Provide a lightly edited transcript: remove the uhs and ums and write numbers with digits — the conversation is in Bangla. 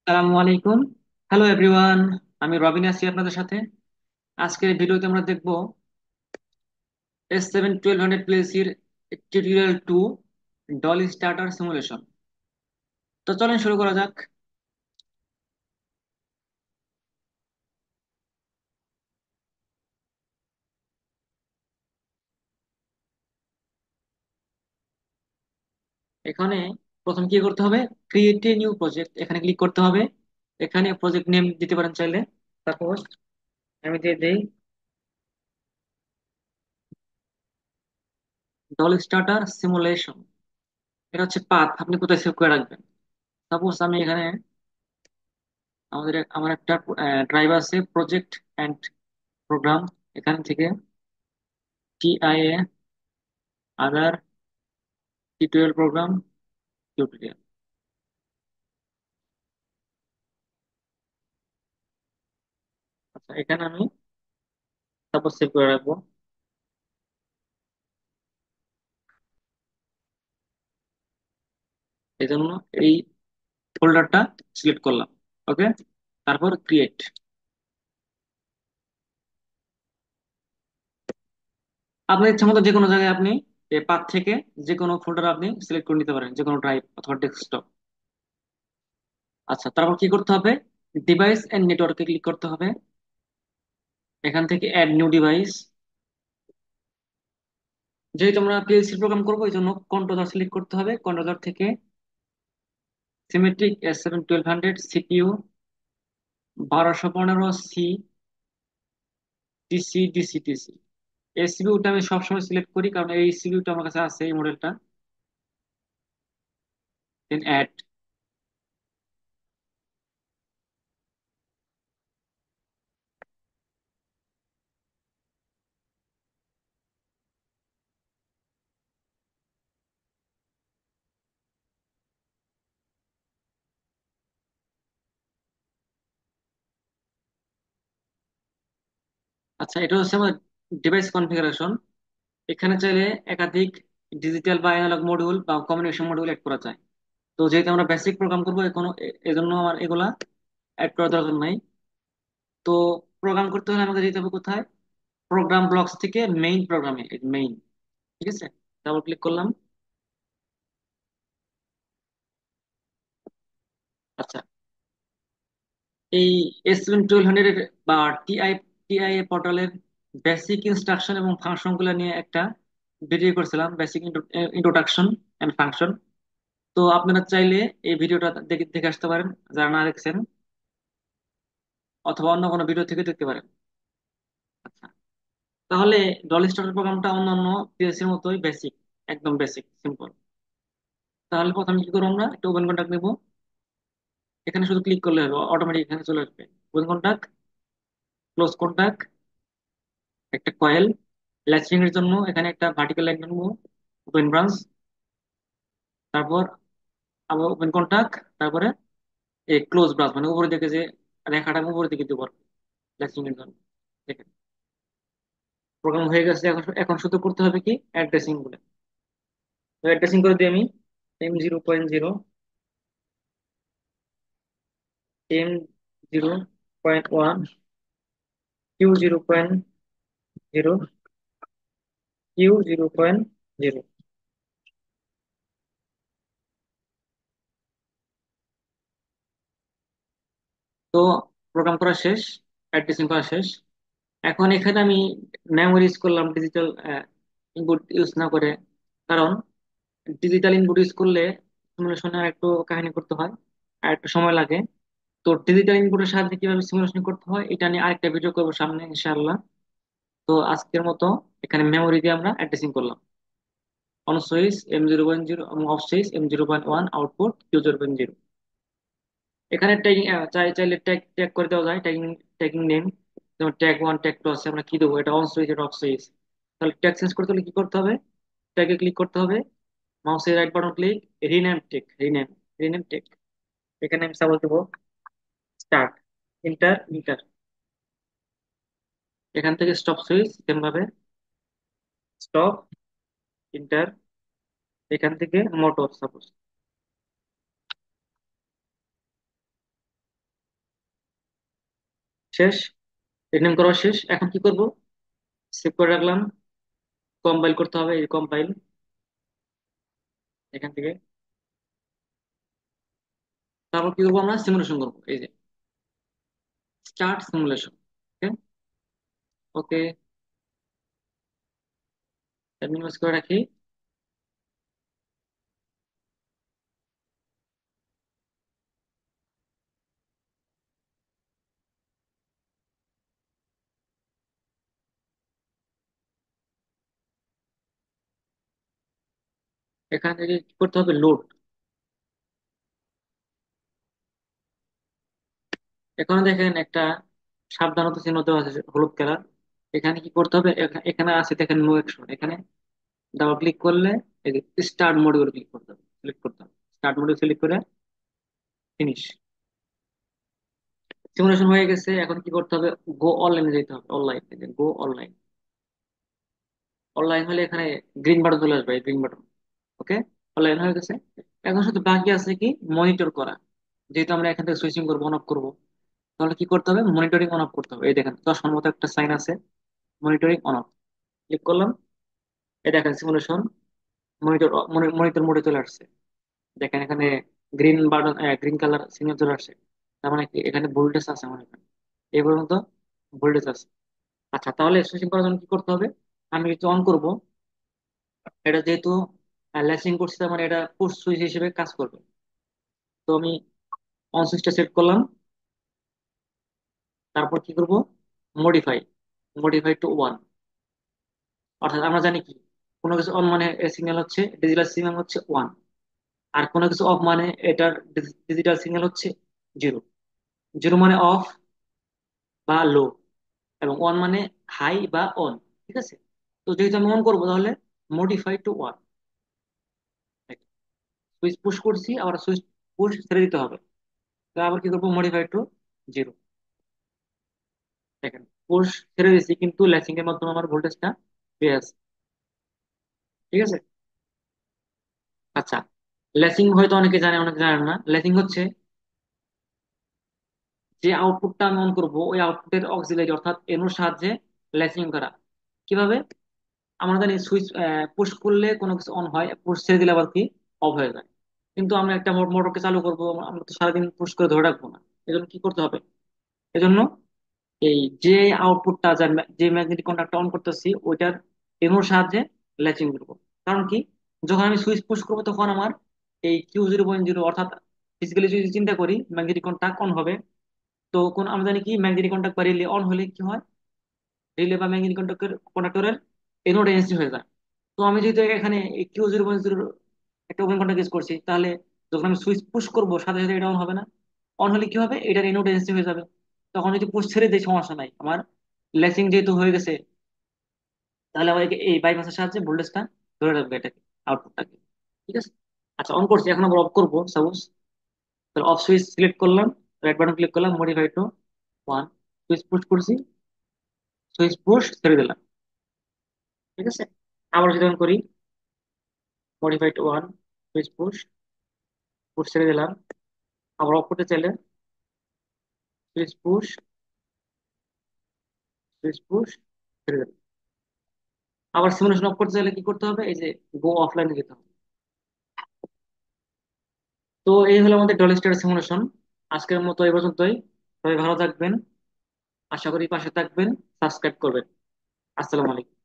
আসসালামু আলাইকুম। Hello everyone. আমি রবিন আছি আপনাদের সাথে। আজকের ভিডিওতে আমরা দেখব S7-1200 প্লেসির টিউটোরিয়াল 2 ডল স্টার্টার সিমুলেশন। তো চলেন শুরু করা যাক। এখানে প্রথম কি করতে হবে? ক্রিয়েট এ নিউ প্রজেক্ট, এখানে ক্লিক করতে হবে। এখানে প্রজেক্ট নেম দিতে পারেন চাইলে। সাপোজ আমি দিয়ে দেই ডল স্টার্টার সিমুলেশন। এটা হচ্ছে পাথ, আপনি কোথায় সেভ করে রাখবেন। সাপোজ আমি এখানে আমার একটা ড্রাইভ আছে, প্রজেক্ট অ্যান্ড প্রোগ্রাম। এখান থেকে TIA other tutorial program tutorial. আচ্ছা, এখানে আমি সাপোজ সেভ করে রাখবো। এই জন্য এই ফোল্ডারটা সিলেক্ট করলাম। ওকে, তারপর ক্রিয়েট। আপনার ইচ্ছা মতো যে কোনো জায়গায় আপনি এই পাথ থেকে যে কোনো ফোল্ডার আপনি সিলেক্ট করে নিতে পারেন, যে কোনো ড্রাইভ অথবা ডেস্কটপ। আচ্ছা, তারপর কি করতে হবে? ডিভাইস এন্ড নেটওয়ার্কে ক্লিক করতে হবে। এখান থেকে অ্যাড নিউ ডিভাইস। যেহেতু আমরা পিএলসি প্রোগ্রাম করবো, এই জন্য কন্ট্রোলার সিলেক্ট করতে হবে। কন্ট্রোলার থেকে symmetric S7-1200 CPU 1215 C DC DC DC. এই সিপিইউটা আমি সবসময় সিলেক্ট করি, কারণ এই সিপিইউটা আমার কাছে আছে, এই মডেলটা। দেন অ্যাড। আচ্ছা, এটা হচ্ছে আমার ডিভাইস কনফিগারেশন। এখানে চাইলে একাধিক ডিজিটাল বা অ্যানালগ মডিউল বা কম্বিনেশন মডিউল অ্যাড করা যায়। তো যেহেতু আমরা বেসিক প্রোগ্রাম করবো, এজন্য আমার এগুলা অ্যাড করার দরকার নাই। তো প্রোগ্রাম করতে হলে আমাকে যেতে হবে কোথায়? প্রোগ্রাম ব্লকস থেকে মেইন প্রোগ্রামে, মেইন। ঠিক আছে, ডাবল ক্লিক করলাম। আচ্ছা, এই S7-1200 বা টিআই পোর্টালের বেসিক ইনস্ট্রাকশন এবং ফাংশন গুলো নিয়ে একটা ভিডিও করছিলাম, বেসিক ইন্ট্রোডাকশন এন্ড ফাংশন। তো আপনারা চাইলে এই ভিডিওটা দেখে দেখে আসতে পারেন, যারা না দেখছেন, অথবা অন্য কোনো ভিডিও থেকে দেখতে পারেন। আচ্ছা, তাহলে ডল স্টার্টার প্রোগ্রামটা অন্যান্য পিএসসির মতোই বেসিক, একদম বেসিক সিম্পল। তাহলে প্রথমে কি করবো? আমরা একটা ওপেন কন্টাক্ট নেবো। এখানে শুধু ক্লিক করলে হবে, অটোমেটিক এখানে চলে আসবে। ওপেন কন্টাক্ট, ক্লোজ কন্টাক্ট, একটা কয়েল। ল্যাচিং এর জন্য এখানে একটা ভার্টিক্যাল লাইন নেবো, ওপেন ব্রাঞ্চ। তারপর আবার ওপেন কন্টাক্ট, তারপরে এই ক্লোজ ব্রাঞ্চ, মানে উপরের দিকে যে রেখাটা উপরের দিকে দিব ল্যাচিং এর জন্য। দেখেন, প্রোগ্রাম হয়ে গেছে। এখন এখন শুধু করতে হবে কি? অ্যাড্রেসিং গুলো। তো অ্যাড্রেসিং করে দিই আমি। M0.0, M0.1, Q0.0, Q0.0। তো প্রোগ্রাম করা শেষ, অ্যাড্রেসিং করা শেষ। এখন এখানে আমি মেমোরি ইউজ করলাম, ডিজিটাল ইনপুট ইউজ না করে। কারণ ডিজিটাল ইনপুট ইউজ করলে সিমুলেশনে আর একটু কাহিনী করতে হয়, আর একটু সময় লাগে। তো ডিজিটাল ইনপুটের সাহায্যে কিভাবে সিমুলেশন করতে হয় এটা নিয়ে আরেকটা ভিডিও করবো সামনে, ইনশাআল্লাহ। তো আজকের মতো এখানে মেমোরি দিয়ে আমরা অ্যাড্রেসিং করলাম। অন সুইচ M0.0 এবং off switch M0.1, output Q0.0। এখানে ট্যাগিং চাইলে ট্যাগ ট্যাগ করে দেওয়া যায়, ট্যাগিং ট্যাগিং নেম। যেমন ট্যাগ 1, ট্যাগ 2 আছে, আমরা কি দেবো? এটা অন সুইচ, এটা অফ সুইচ। তাহলে ট্যাগ চেঞ্জ করতে হলে কি করতে হবে? ট্যাগে ক্লিক করতে হবে, মাউসের right button click, rename tag, rename tag. এখানে আমি সাপোজ দেবো স্টার্ট, ইন্টার ইন্টার। এখান থেকে স্টপ সুইচ সেম ভাবে স্টপ, ইন্টার। এখান থেকে মোটর সাপোজ। শেষ, রিনেম করা শেষ। এখন কি করব? সেভ করে রাখলাম। কম্পাইল করতে হবে, এই কম্পাইল এখান থেকে। তারপর কি করবো? আমরা সিমুলেশন করবো, এই যে স্টার্ট সিমুলেশন। ওকে। ওকে, মিনিমাইজ করে রাখি। এখান থেকে কি করতে হবে? লোড। এখন দেখেন একটা সাবধানতা চিহ্ন দেওয়া আছে হলুদ কালার। এখানে কি করতে হবে? এখানে আছে দেখেন নো অ্যাকশন, এখানে ডাবল ক্লিক করলে এই যে স্টার্ট মডিউল ক্লিক করতে হবে, সিলেক্ট করতে হবে। স্টার্ট মডিউল সিলেক্ট করে ফিনিশ। সিমুলেশন হয়ে গেছে। এখন কি করতে হবে? গো অনলাইনে যেতে হবে। অনলাইন, গো অনলাইন। অনলাইন হলে এখানে গ্রিন বাটন চলে আসবে, গ্রিন বাটন। ওকে, অনলাইন হয়ে গেছে। এখন শুধু বাকি আছে কি? মনিটর করা। যেহেতু আমরা এখান থেকে সুইচিং করবো, অন অফ করবো, তাহলে কি করতে হবে? মনিটরিং অন অফ করতে হবে। এই দেখেন চশমার মতো একটা সাইন আছে, মনিটরিং অন অফ। ক্লিক করলাম। এই দেখেন সিমুলেশন মনিটর, মনিটর মোডে চলে আসছে। দেখেন এখানে green button, green colour signal চলে আসছে। তার মানে কি এখানে ভোল্টেজ আছে আমার এখানে, এই পর্যন্ত ভোল্টেজ আছে। আচ্ছা, তাহলে সুইচিং করার জন্য কি করতে হবে? আমি কিছু অন করব। এটা যেহেতু ল্যাচিং করছি, তার মানে এটা পুশ সুইচ হিসেবে কাজ করবে। তো আমি অন সুইচটা সেট করলাম। তারপর কি করব? Modify, modify to one. অর্থাৎ আমরা জানি কি, কোনো কিছু অন মানে সিগন্যাল হচ্ছে, ডিজিটাল সিগন্যাল হচ্ছে ওয়ান। আর কোনো কিছু অফ মানে এটার ডিজিটাল সিগন্যাল হচ্ছে জিরো। জিরো মানে অফ বা লো, এবং ওয়ান মানে হাই বা অন। ঠিক আছে। তো যেহেতু আমি অন করবো, তাহলে modify to one. Switch push করছি, আবার সুইচ পুশ ছেড়ে দিতে হবে। তো আবার কি করবো? Modify to zero. দেখেন পুশ ছেড়ে দিচ্ছি, কিন্তু ল্যাচিং এর মাধ্যমে আমার ভোল্টেজটা পেয়ে আছে। ঠিক আছে। আচ্ছা, ল্যাচিং হয়তো অনেকে জানে, অনেকে জানেন না। ল্যাচিং হচ্ছে যে আউটপুটটা আমি অন করবো, ওই আউটপুটের অক্সিলারি অর্থাৎ এনোর সাহায্যে ল্যাচিং করা। কিভাবে? আমরা জানি সুইচ পুশ করলে কোনো কিছু অন হয়, পুশ ছেড়ে দিলে আবার কি অফ হয়ে যায়। কিন্তু আমরা একটা মোটরকে চালু করবো, আমরা তো সারাদিন পুশ করে ধরে রাখবো না। এজন্য কি করতে হবে? এজন্য এই যে আউটপুটটা, যে ম্যাগনেটিক কন্ডাক্টর অন করতেছি, ওইটার এনোর সাহায্যে ল্যাচিং করবো। কারণ কি, যখন আমি সুইচ পুশ করবো, তখন আমার এই Q0.0, অর্থাৎ ফিজিক্যালি যদি চিন্তা করি, ম্যাগনেটিক কন্ডাক্ট অন হবে। তো কোন আমরা জানি কি, ম্যাগনেটিক কন্ডাক্ট বা রিলে অন হলে কি হয়? রিলে বা ম্যাগনেটিক কন্ডাক্টরের এনোড এনার্জি হয়ে যায়। তো আমি যেহেতু এখানে Q0.0 একটা ওপেন কন্ডাক্ট ইউজ করছি, তাহলে যখন আমি সুইচ পুশ করবো, সাথে সাথে এটা অন হবে না। অন হলে কি হবে? এটার এনোড এনার্জি হয়ে যাবে। তখন যদি পুশ ছেড়ে দেয়, সমস্যা নাই আমার, লেসিং যেহেতু হয়ে গেছে, তাহলে আমার এই বাইপাসের সাহায্যে ভোল্টেজটা ধরে রাখবে এটাকে, আউটপুটটাকে। ঠিক আছে। আচ্ছা, অন করছি, এখন আবার অফ করবো সাপোজ। তাহলে অফ সুইচ সিলেক্ট করলাম, রাইট বাটন ক্লিক করলাম, modify to one. Switch push করছি, সুইচ পুশ ছেড়ে দিলাম। ঠিক আছে। আবার যদি অন করি, modify to one, switch push, push ছেড়ে দিলাম। আবার অফ করতে চাইলে সুইচ পুশ, সুইচ পুশ ছেড়ে দিলাম। আবার সিমুলেশন অফ করতে চাইলে কি করতে হবে? এই যে গো অফলাইনে যেতে হবে। তো এই হলো আমাদের ডল স্টার সিমুলেশন। আজকের মতো এই পর্যন্তই। সবাই ভালো থাকবেন, আশা করি পাশে থাকবেন, সাবস্ক্রাইব করবেন। আসসালামু আলাইকুম।